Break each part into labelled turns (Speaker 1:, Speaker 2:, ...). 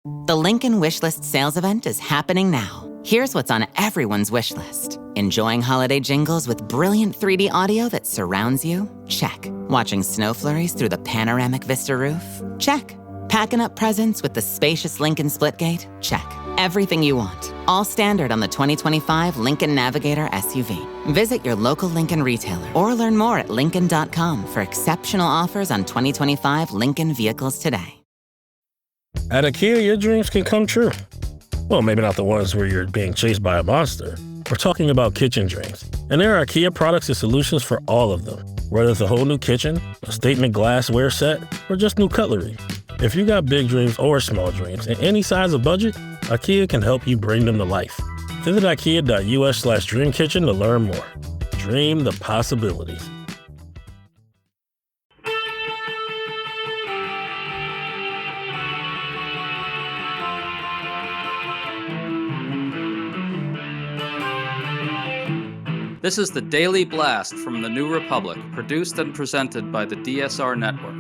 Speaker 1: The Lincoln Wishlist sales event is happening now. Here's what's on everyone's wish list. Enjoying holiday jingles with brilliant 3D audio that surrounds you? Check. Watching snow flurries through the panoramic Vista roof? Check. Packing up presents with the spacious Lincoln Splitgate? Check. Everything you want. All standard on the 2025 Lincoln Navigator SUV. Visit your local Lincoln retailer or learn more at Lincoln.com for exceptional offers on 2025 Lincoln vehicles today.
Speaker 2: At IKEA, your dreams can come true. Well, maybe not the ones where you're being chased by a monster. We're talking about kitchen dreams. And there are IKEA products and solutions for all of them. Whether it's a whole new kitchen, a statement glassware set, or just new cutlery. If you got big dreams or small dreams in any size or budget, IKEA can help you bring them to life. Visit IKEA.us/dreamkitchen to learn more. Dream the possibilities.
Speaker 3: This is the Daily Blast from the New Republic, produced and presented by the DSR Network.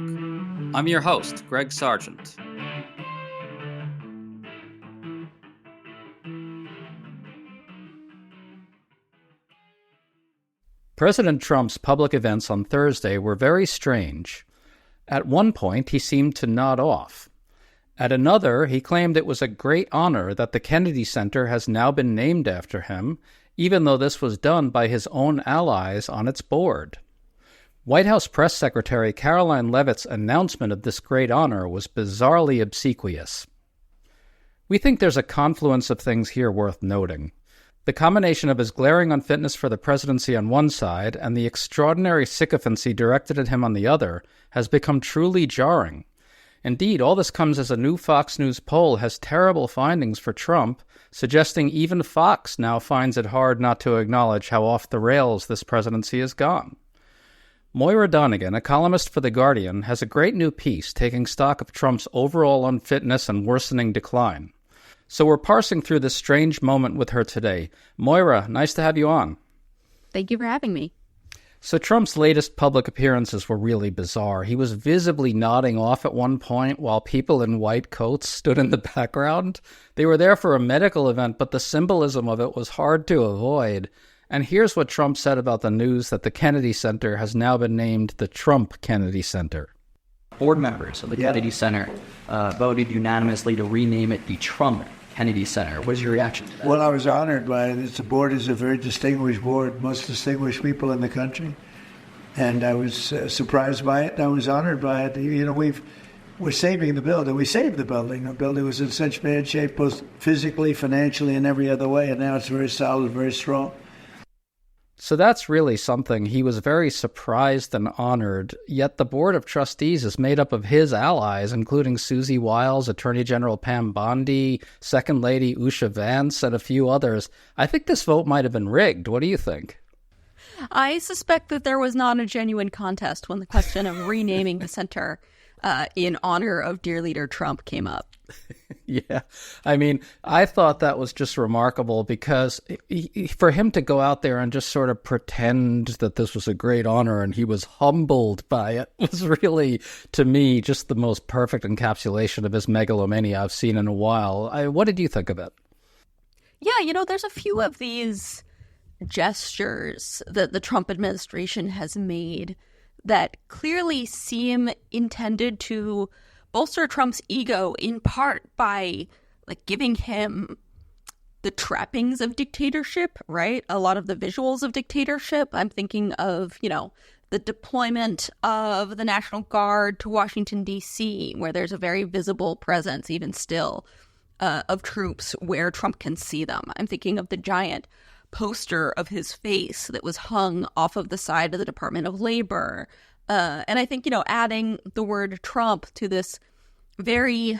Speaker 3: I'm your host, Greg Sargent. President Trump's public events on Thursday were very strange. At one point, he seemed to nod off. At another, he claimed it was a great honor that the Kennedy Center has now been named after him, even though this was done by his own allies on its board. White House Press Secretary Karoline Leavitt's announcement of this great honor was bizarrely obsequious. We think there's a confluence of things here worth noting. The combination of his glaring unfitness for the presidency on one side and the extraordinary sycophancy directed at him on the other has become truly jarring. Indeed, all this comes as a new Fox News poll has terrible findings for Trump, suggesting even Fox now finds it hard not to acknowledge how off the rails this presidency has gone. Moira Donegan, a columnist for The Guardian, has a great new piece taking stock of Trump's overall unfitness and worsening decline. So we're parsing through this strange moment with her today. Moira, nice to have you on.
Speaker 4: Thank you for having me.
Speaker 3: So Trump's latest public appearances were really bizarre. He was visibly nodding off at one point while people in white coats stood in the background. They were there for a medical event, but the symbolism of it was hard to avoid. And here's what Trump said about the news that the Kennedy Center has now been named the Trump Kennedy Center.
Speaker 5: Board members of the Kennedy Center voted unanimously to rename it the Trump Kennedy Center. What is your reaction to that?
Speaker 6: Well, I was honored by it. The board is a very distinguished board, most distinguished people in the country. And I was surprised by it. I was honored by it. You know, we're saving the building. We saved the building. The building was in such bad shape, both physically, financially, and every other way. And now it's very solid, very strong.
Speaker 3: So that's really something. He was very surprised and honored, yet the Board of Trustees is made up of his allies, including Susie Wiles, Attorney General Pam Bondi, Second Lady Usha Vance, and a few others. I think this vote might have been rigged. What do you think?
Speaker 4: I suspect that there was not a genuine contest when the question of renaming the center in honor of dear leader Trump came up.
Speaker 3: Yeah, I mean, I thought that was just remarkable because for him to go out there and just sort of pretend that this was a great honor and he was humbled by it was really, to me, just the most perfect encapsulation of his megalomania I've seen in a while. What did you think of it?
Speaker 4: Yeah, you know, there's a few of these gestures that the Trump administration has made that clearly seem intended to bolster Trump's ego in part by giving him the trappings of dictatorship, right? A lot of the visuals of dictatorship. I'm thinking of, the deployment of the National Guard to Washington, D.C., where there's a very visible presence, even still, of troops where Trump can see them. I'm thinking of the giant poster of his face that was hung off of the side of the Department of Labor. And I think, adding the word Trump to this very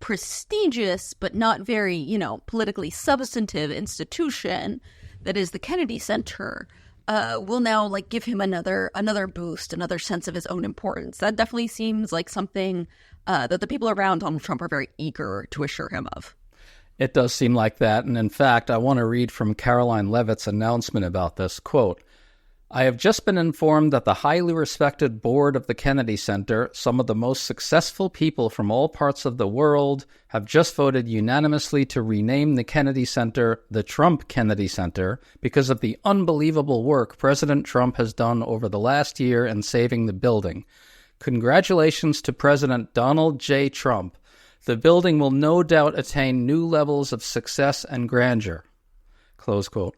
Speaker 4: prestigious but not very, politically substantive institution that is the Kennedy Center will now give him another boost, another sense of his own importance. That definitely seems like something that the people around Donald Trump are very eager to assure him of.
Speaker 3: It does seem like that. And in fact, I want to read from Karoline Leavitt's announcement about this. Quote, I have just been informed that the highly respected board of the Kennedy Center, some of the most successful people from all parts of the world, have just voted unanimously to rename the Kennedy Center the Trump Kennedy Center because of the unbelievable work President Trump has done over the last year in saving the building. Congratulations to President Donald J. Trump. The building will no doubt attain new levels of success and grandeur. Close quote.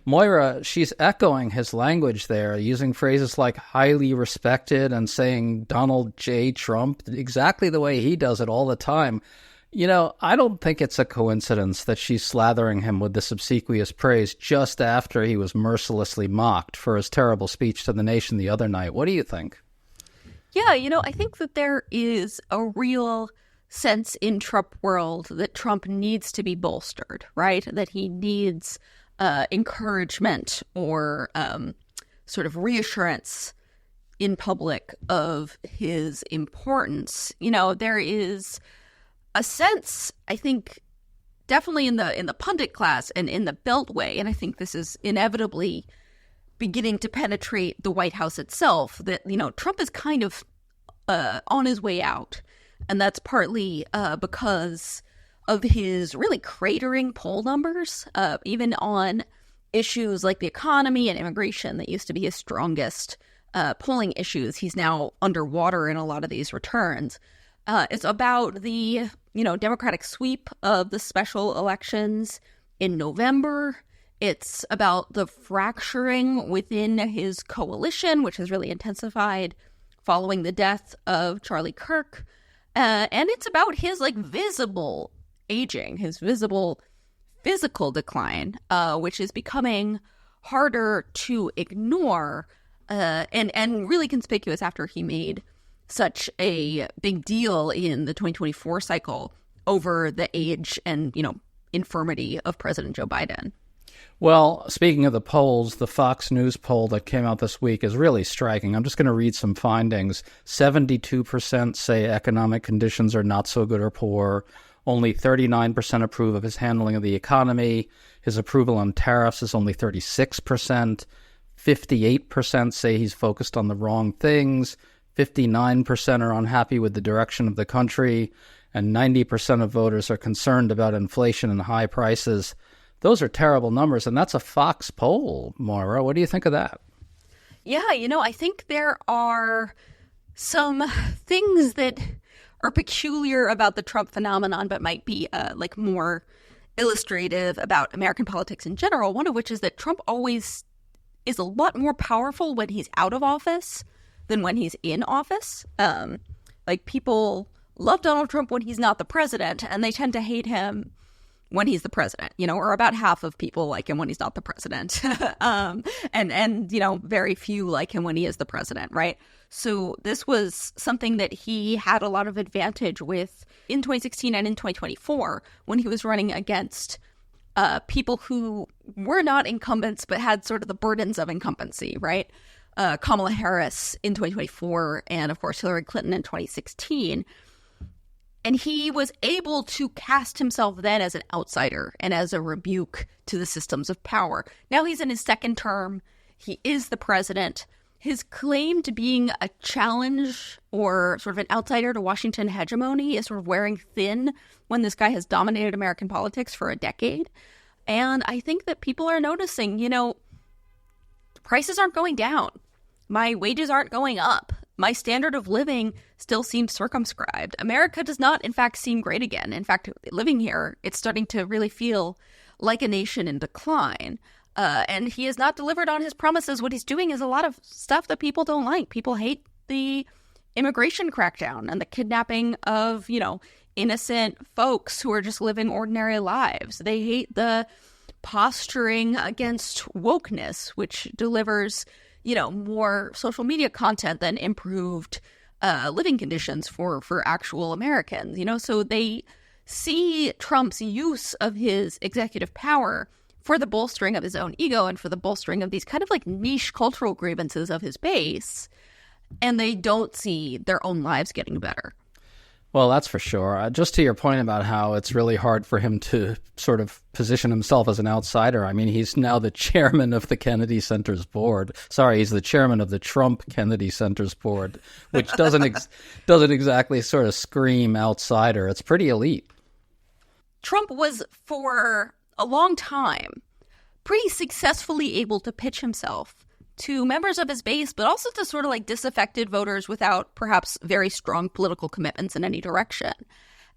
Speaker 3: Moira, she's echoing his language there, using phrases like highly respected and saying Donald J. Trump exactly the way he does it all the time. You know, I don't think it's a coincidence that she's slathering him with this obsequious praise just after he was mercilessly mocked for his terrible speech to the nation the other night. What do you think?
Speaker 4: Yeah, I think that there is a real sense in Trump world that Trump needs to be bolstered, right? That he needs encouragement or sort of reassurance in public of his importance. There is a sense, I think, definitely in the pundit class and in the Beltway, and I think this is inevitably beginning to penetrate the White House itself, that, Trump is kind of on his way out. And that's partly because of his really cratering poll numbers, even on issues like the economy and immigration that used to be his strongest polling issues. He's now underwater in a lot of these returns. It's about the, Democratic sweep of the special elections in November. It's about the fracturing within his coalition, which has really intensified following the death of Charlie Kirk. And it's about his visible aging, his visible physical decline, which is becoming harder to ignore and really conspicuous after he made such a big deal in the 2024 cycle over the age and, infirmity of President Joe Biden.
Speaker 3: Well, speaking of the polls, the Fox News poll that came out this week is really striking. I'm just going to read some findings. 72% say economic conditions are not so good or poor. Only 39% approve of his handling of the economy. His approval on tariffs is only 36%. 58% say he's focused on the wrong things. 59% are unhappy with the direction of the country. And 90% of voters are concerned about inflation and high prices. Those are terrible numbers, and that's a Fox poll, Moira. What do you think of that?
Speaker 4: Yeah, I think there are some things that are peculiar about the Trump phenomenon, but might be more illustrative about American politics in general, one of which is that Trump always is a lot more powerful when he's out of office than when he's in office. People love Donald Trump when he's not the president, and they tend to hate him when he's the president, or about half of people like him when he's not the president. And very few like him when he is the president, right? So this was something that he had a lot of advantage with in 2016 and in 2024 when he was running against people who were not incumbents but had sort of the burdens of incumbency, right? Kamala Harris in 2024 and, of course, Hillary Clinton in 2016. And he was able to cast himself then as an outsider and as a rebuke to the systems of power. Now he's in his second term. He is the president. His claim to being a challenge or sort of an outsider to Washington hegemony is sort of wearing thin when this guy has dominated American politics for a decade. And I think that people are noticing, prices aren't going down. My wages aren't going up. My standard of living still seems circumscribed. America does not, in fact, seem great again. In fact, living here, it's starting to really feel like a nation in decline. And he has not delivered on his promises. What he's doing is a lot of stuff that people don't like. People hate the immigration crackdown and the kidnapping of, innocent folks who are just living ordinary lives. They hate the posturing against wokeness, which delivers more social media content than improved living conditions for actual Americans, so they see Trump's use of his executive power for the bolstering of his own ego and for the bolstering of these kind of niche cultural grievances of his base, and they don't see their own lives getting better.
Speaker 3: Well, that's for sure. Just to your point about how it's really hard for him to sort of position himself as an outsider. I mean, he's now the chairman of the Kennedy Center's board. Sorry, he's the chairman of the Trump Kennedy Center's board, which doesn't exactly sort of scream outsider. It's pretty elite.
Speaker 4: Trump was, for a long time, pretty successfully able to pitch himself to members of his base, but also to sort of like disaffected voters without perhaps very strong political commitments in any direction,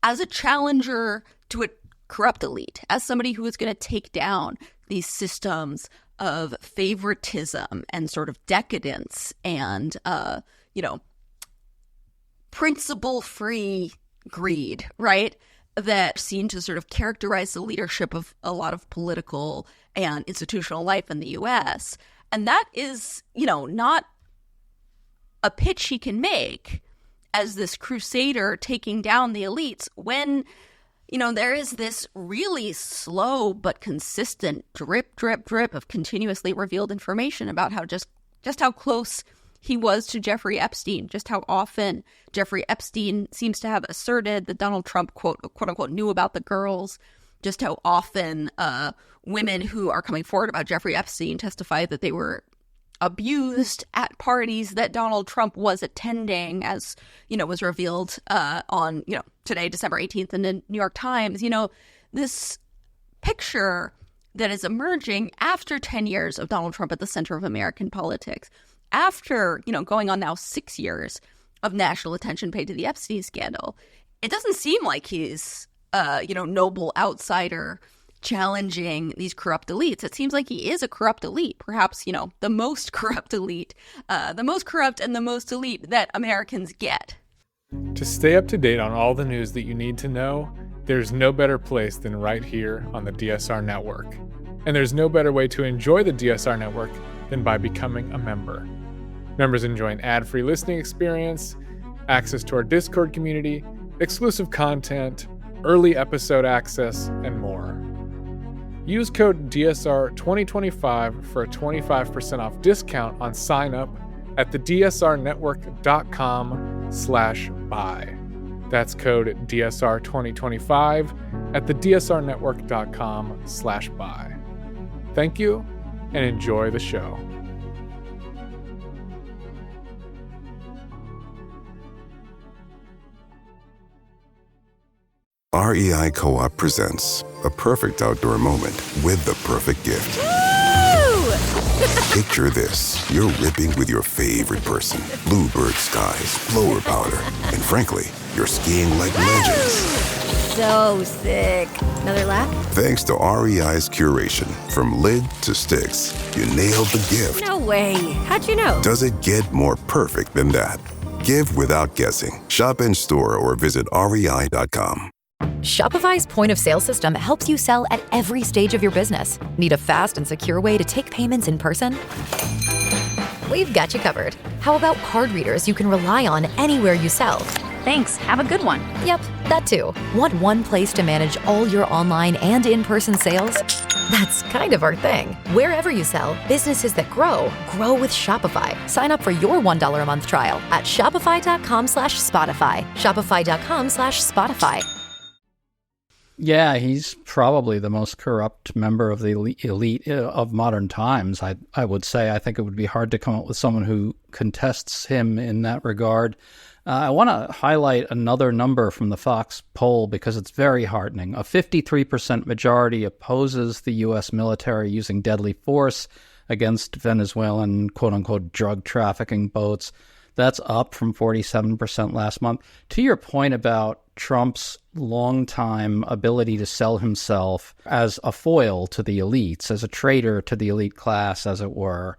Speaker 4: as a challenger to a corrupt elite, as somebody who is going to take down these systems of favoritism and sort of decadence and, principle-free greed, right? That seem to sort of characterize the leadership of a lot of political and institutional life in the U.S., and that is, not a pitch he can make as this crusader taking down the elites when, there is this really slow but consistent drip, drip, drip of continuously revealed information about how just how close he was to Jeffrey Epstein, just how often Jeffrey Epstein seems to have asserted that Donald Trump, quote unquote, knew about the girls, just how often women who are coming forward about Jeffrey Epstein testify that they were abused at parties that Donald Trump was attending, as, was revealed on, today, December 18th in the New York Times. This picture that is emerging after 10 years of Donald Trump at the center of American politics, after, going on now 6 years of national attention paid to the Epstein scandal, it doesn't seem like he's noble outsider challenging these corrupt elites. It seems like he is a corrupt elite, perhaps, the most corrupt elite, the most corrupt and the most elite that Americans get.
Speaker 7: To stay up to date on all the news that you need to know, there's no better place than right here on the DSR Network. And there's no better way to enjoy the DSR Network than by becoming a member. Members enjoy an ad-free listening experience, access to our Discord community, exclusive content, early episode access, and more. Use code DSR2025 for a 25% off discount on sign up at thedsrnetwork.com/buy. That's code DSR2025 at thedsrnetwork.com/buy. Thank you and enjoy the show.
Speaker 8: REI Co-op presents a perfect outdoor moment with the perfect gift. Picture this. You're ripping with your favorite person. Bluebird skies, blower powder, and frankly, you're skiing like legends.
Speaker 9: So sick. Another lap?
Speaker 8: Thanks to REI's curation, from lid to sticks, you nailed the gift.
Speaker 9: No way. How'd you know?
Speaker 8: Does it get more perfect than that? Give without guessing. Shop in store or visit rei.com.
Speaker 10: Shopify's point-of-sale system helps you sell at every stage of your business. Need a fast and secure way to take payments in person? We've got you covered. How about card readers you can rely on anywhere you sell?
Speaker 9: Thanks. Have a good one.
Speaker 10: Yep, that too. Want one place to manage all your online and in-person sales? That's kind of our thing. Wherever you sell, businesses that grow with Shopify. Sign up for your $1 a month trial at shopify.com/Spotify. Shopify.com/Spotify.
Speaker 3: Yeah, he's probably the most corrupt member of the elite of modern times, I would say. I think it would be hard to come up with someone who contests him in that regard. I want to highlight another number from the Fox poll because it's very heartening. A 53% majority opposes the U.S. military using deadly force against Venezuelan quote-unquote drug trafficking boats. That's up from 47% last month. To your point about Trump's longtime ability to sell himself as a foil to the elites, as a traitor to the elite class, as it were,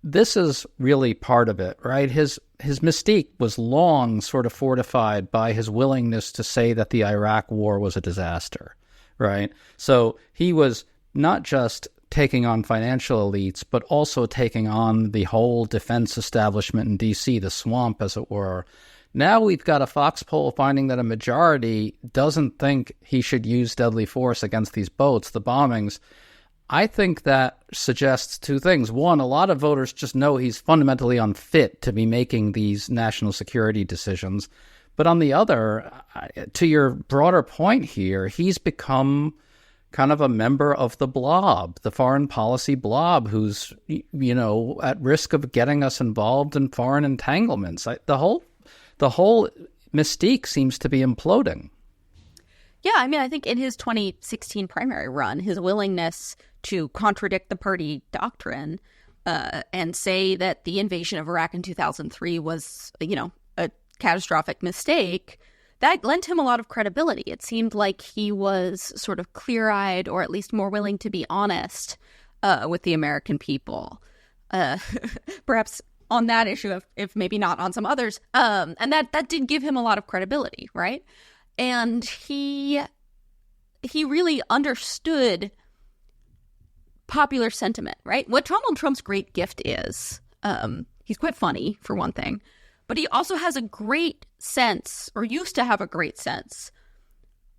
Speaker 3: this is really part of it, right? His mystique was long sort of fortified by his willingness to say that the Iraq war was a disaster, right? So he was not just taking on financial elites, but also taking on the whole defense establishment in D.C., the swamp, as it were. Now we've got a Fox poll finding that a majority doesn't think he should use deadly force against these boats, the bombings. I think that suggests two things. One, a lot of voters just know he's fundamentally unfit to be making these national security decisions. But on the other, to your broader point here, he's become kind of a member of the blob, the foreign policy blob, who's, at risk of getting us involved in foreign entanglements. The whole mystique seems to be imploding.
Speaker 4: Yeah, I mean, I think in his 2016 primary run, his willingness to contradict the party doctrine and say that the invasion of Iraq in 2003 was, a catastrophic mistake, that lent him a lot of credibility. It seemed like he was sort of clear-eyed, or at least more willing to be honest with the American people. Perhaps on that issue, if maybe not on some others. And that did give him a lot of credibility, right? And he really understood popular sentiment, right? What Donald Trump's great gift is, he's quite funny, for one thing, but he also has a great sense, or used to have a great sense,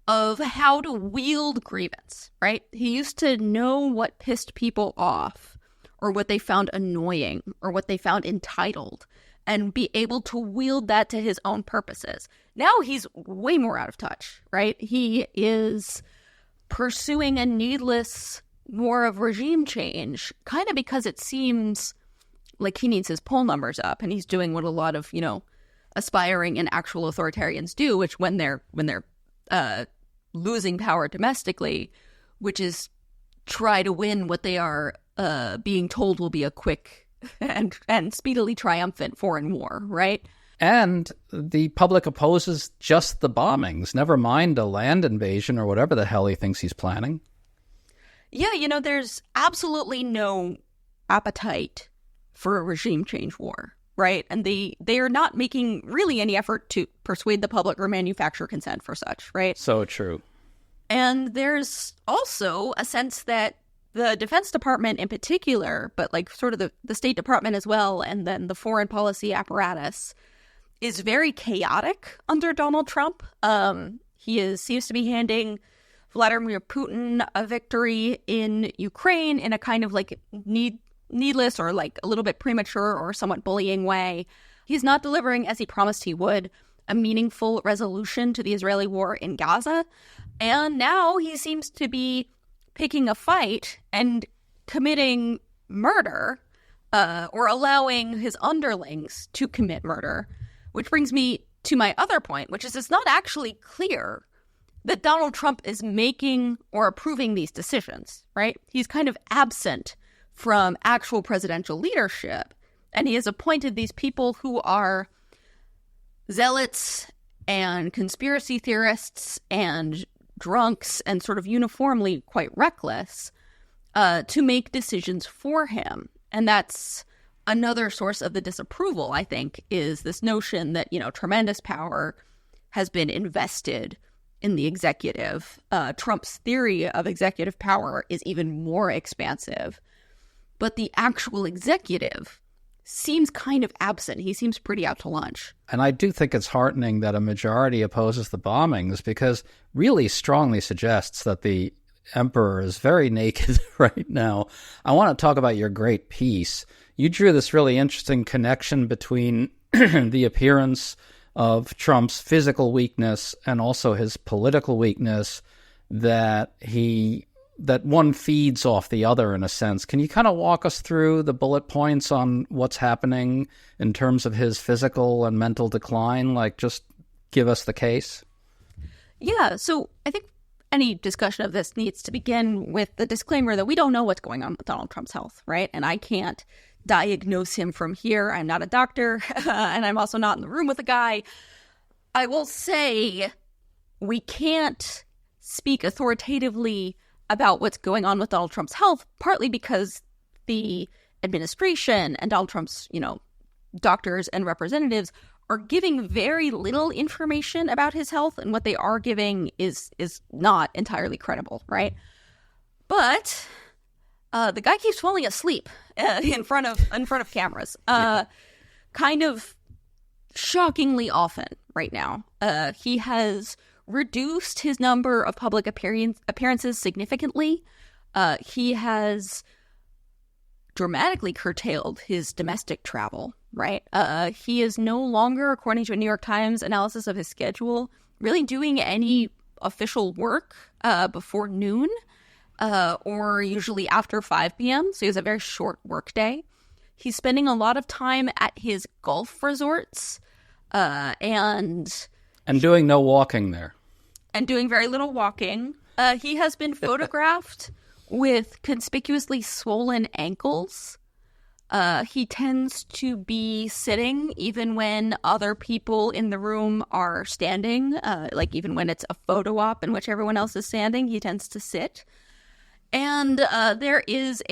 Speaker 4: of how to wield grievance, right? He used to know what pissed people off, or what they found annoying, or what they found entitled, and be able to wield that to his own purposes. Now he's way more out of touch, right? He is pursuing a needless war of regime change, kind of because it seems like he needs his poll numbers up, and he's doing what a lot of, aspiring and actual authoritarians do, which when they're losing power domestically, which is try to win what they are being told will be a quick and speedily triumphant foreign war, right?
Speaker 3: And the public opposes just the bombings, never mind a land invasion or whatever the hell he thinks he's planning.
Speaker 4: Yeah, there's absolutely no appetite for a regime change war, right? And they are not making really any effort to persuade the public or manufacture consent for such, right?
Speaker 3: So true.
Speaker 4: And there's also a sense that the Defense Department in particular, but like sort of the State Department as well, and then the foreign policy apparatus, is very chaotic under Donald Trump. He seems to be handing Vladimir Putin a victory in Ukraine in a kind of like needless or like a little bit premature or somewhat bullying way. He's not delivering, as he promised he would, a meaningful resolution to the Israeli war in Gaza. And now he seems to be picking a fight and committing murder, or allowing his underlings to commit murder, which brings me to my other point, which is it's not actually clear that Donald Trump is making or approving these decisions, right? He's kind of absent from actual presidential leadership, and he has appointed these people who are zealots and conspiracy theorists and drunks and sort of uniformly quite reckless to make decisions for him. And that's another source of the disapproval, I think, is this notion that, tremendous power has been invested in the executive. Trump's theory of executive power is even more expansive. But the actual executive seems kind of absent. He seems pretty out to lunch.
Speaker 3: And I do think it's heartening that a majority opposes the bombings, because really strongly suggests that the emperor is very naked right now. I want to talk about your great piece. You drew this really interesting connection between the appearance of Trump's physical weakness and also his political weakness, that one feeds off the other in a sense. Can you kind of walk us through the bullet points on what's happening in terms of his physical and mental decline? Like, just give us the case.
Speaker 4: Yeah, so I think any discussion of this needs to begin with the disclaimer that we don't know what's going on with Donald Trump's health, right? And I can't diagnose him from here. I'm not a doctor, and I'm also not in the room with the guy. I will say we can't speak authoritatively about what's going on with Donald Trump's health, partly because the administration and Donald Trump's, doctors and representatives are giving very little information about his health, and what they are giving is not entirely credible, right? But the guy keeps falling asleep in front of cameras, kind of shockingly often right now. He has reduced his number of public appearances significantly. He has dramatically curtailed his domestic travel. right? He is no longer, according to a New York Times analysis of his schedule, really doing any official work before noon or usually after 5 p.m. So he has a very short work day. He's spending a lot of time at his golf resorts and
Speaker 3: doing no walking there.
Speaker 4: And doing very little walking. He has been photographed with conspicuously swollen ankles. He tends to be sitting even when other people in the room are standing. Like even when it's a photo op in which everyone else is standing, he tends to sit. And there is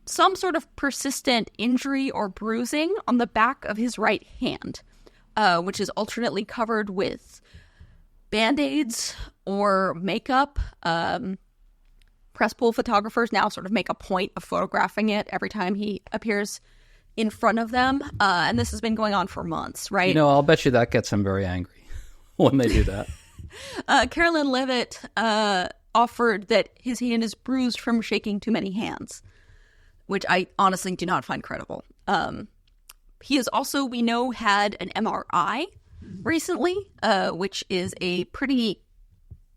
Speaker 4: some sort of persistent injury or bruising on the back of his right hand, which is alternately covered with Band-Aids or makeup. Press pool photographers now sort of make a point of photographing it every time he appears in front of them. And this has been going on for months, right?
Speaker 3: I'll bet you that gets him very angry when they do that.
Speaker 4: Carolyn Levitt offered that his hand is bruised from shaking too many hands, which I honestly do not find credible. He has also, we know, had an MRI recently, which is a pretty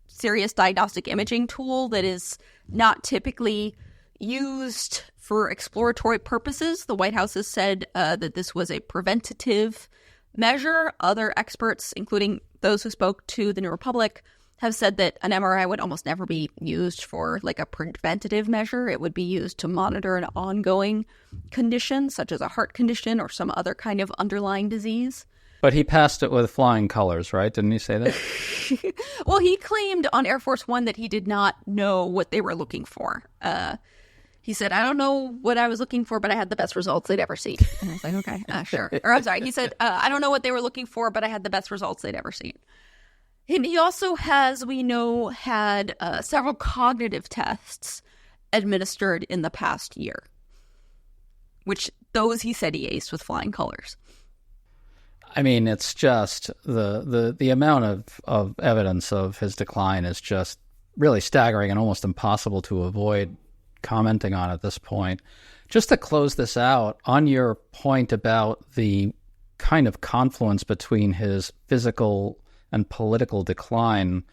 Speaker 4: serious diagnostic imaging tool that is not typically used for exploratory purposes. The White House has said that this was a preventative measure. Other experts, including those who spoke to the New Republic, have said that an MRI would almost never be used for like a preventative measure. It would be used to monitor an ongoing condition, such as a heart condition or some other kind of underlying disease.
Speaker 3: But he passed it with flying colors, right? Didn't he say that?
Speaker 4: Well, he claimed on Air Force One that he did not know what they were looking for. He said, I don't know what I was looking for, but I had the best results they'd ever seen. And I was like, okay, sure. Or I'm sorry. He said, I don't know what they were looking for, but I had the best results they'd ever seen. And he also has, we know, had several cognitive tests administered in the past year, which those he said he aced with flying colors.
Speaker 3: I mean, it's just the amount of evidence of his decline is just really staggering and almost impossible to avoid commenting on at this point. Just to close this out, on your point about the kind of confluence between his physical and political decline,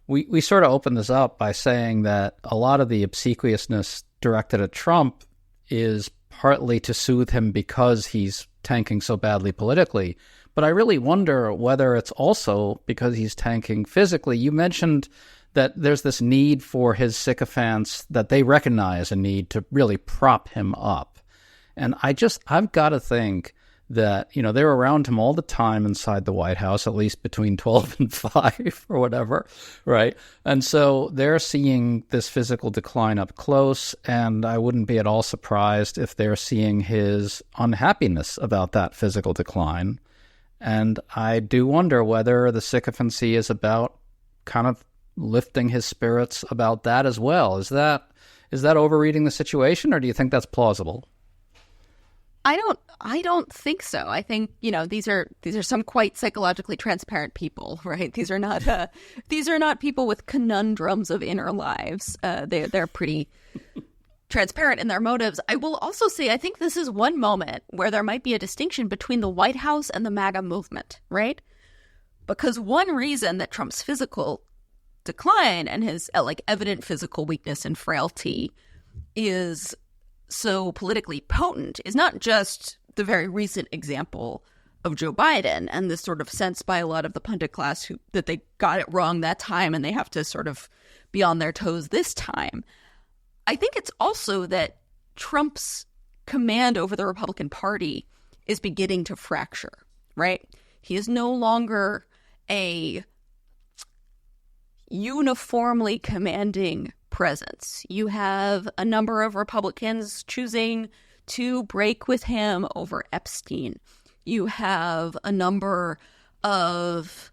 Speaker 3: we sort of opened this up by saying that a lot of the obsequiousness directed at Trump is partly to soothe him because he's tanking so badly politically. But I really wonder whether it's also because he's tanking physically. You mentioned that there's this need for his sycophants, that they recognize a need to really prop him up. And I've got to think that, they're around him all the time inside the White House, at least between 12 and 5 or whatever, right? And so they're seeing this physical decline up close, and I wouldn't be at all surprised if they're seeing his unhappiness about that physical decline. And I do wonder whether the sycophancy is about kind of lifting his spirits about that as well. Is that overreading the situation, or do you think that's plausible?
Speaker 4: I don't think so. I think, these are some quite psychologically transparent people, right? These are not people with conundrums of inner lives. They're pretty transparent in their motives. I will also say, I think this is one moment where there might be a distinction between the White House and the MAGA movement, right? Because one reason that Trump's physical decline and his evident physical weakness and frailty is so politically potent is not just the very recent example of Joe Biden and this sort of sense by a lot of the pundit class that they got it wrong that time and they have to sort of be on their toes this time. I think it's also that Trump's command over the Republican Party is beginning to fracture, right? He is no longer a uniformly commanding presence. You have a number of Republicans choosing to break with him over Epstein. You have a number of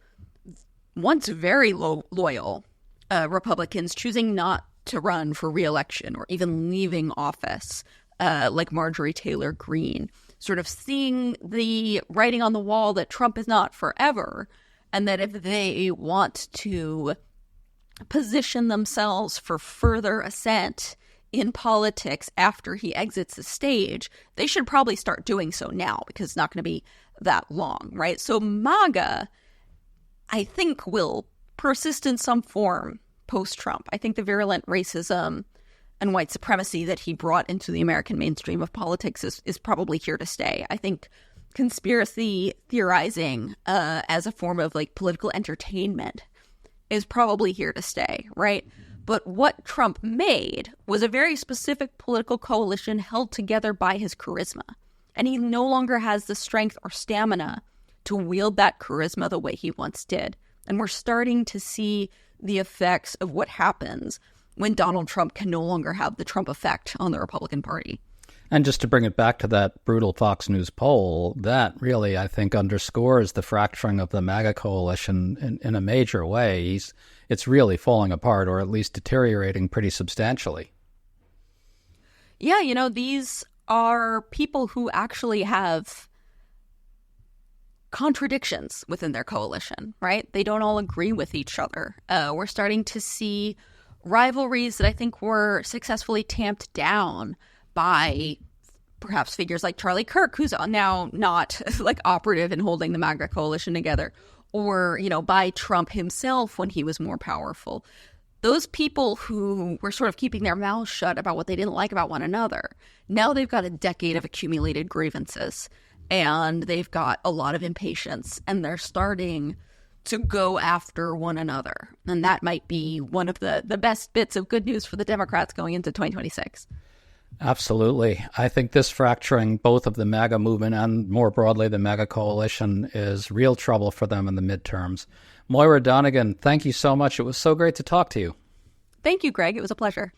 Speaker 4: once very loyal Republicans choosing not to run for re-election or even leaving office, like Marjorie Taylor Greene, sort of seeing the writing on the wall that Trump is not forever, and that if they want to position themselves for further ascent in politics after he exits the stage, they should probably start doing so now because it's not going to be that long, right? So MAGA, I think, will persist in some form post-Trump. I think the virulent racism and white supremacy that he brought into the American mainstream of politics is probably here to stay. I think conspiracy theorizing as a form of like political entertainment is probably here to stay, right? But what Trump made was a very specific political coalition held together by his charisma. And he no longer has the strength or stamina to wield that charisma the way he once did. And we're starting to see the effects of what happens when Donald Trump can no longer have the Trump effect on the Republican Party.
Speaker 3: And just to bring it back to that brutal Fox News poll, that really, I think, underscores the fracturing of the MAGA coalition in a major way. It's really falling apart, or at least deteriorating pretty substantially.
Speaker 4: Yeah, you know, these are people who actually have contradictions within their coalition, right? They don't all agree with each other. We're starting to see rivalries that I think were successfully tamped down by perhaps figures like Charlie Kirk, who's now not like operative in holding the MAGA coalition together, or, you know, by Trump himself when he was more powerful. Those people who were sort of keeping their mouths shut about what they didn't like about one another, now they've got a decade of accumulated grievances and they've got a lot of impatience and they're starting to go after one another. And that might be one of the best bits of good news for the Democrats going into 2026.
Speaker 3: Absolutely. I think this fracturing, both of the MAGA movement and more broadly the MAGA coalition, is real trouble for them in the midterms. Moira Donegan, thank you so much. It was so great to talk to you.
Speaker 4: Thank you, Greg. It was a pleasure.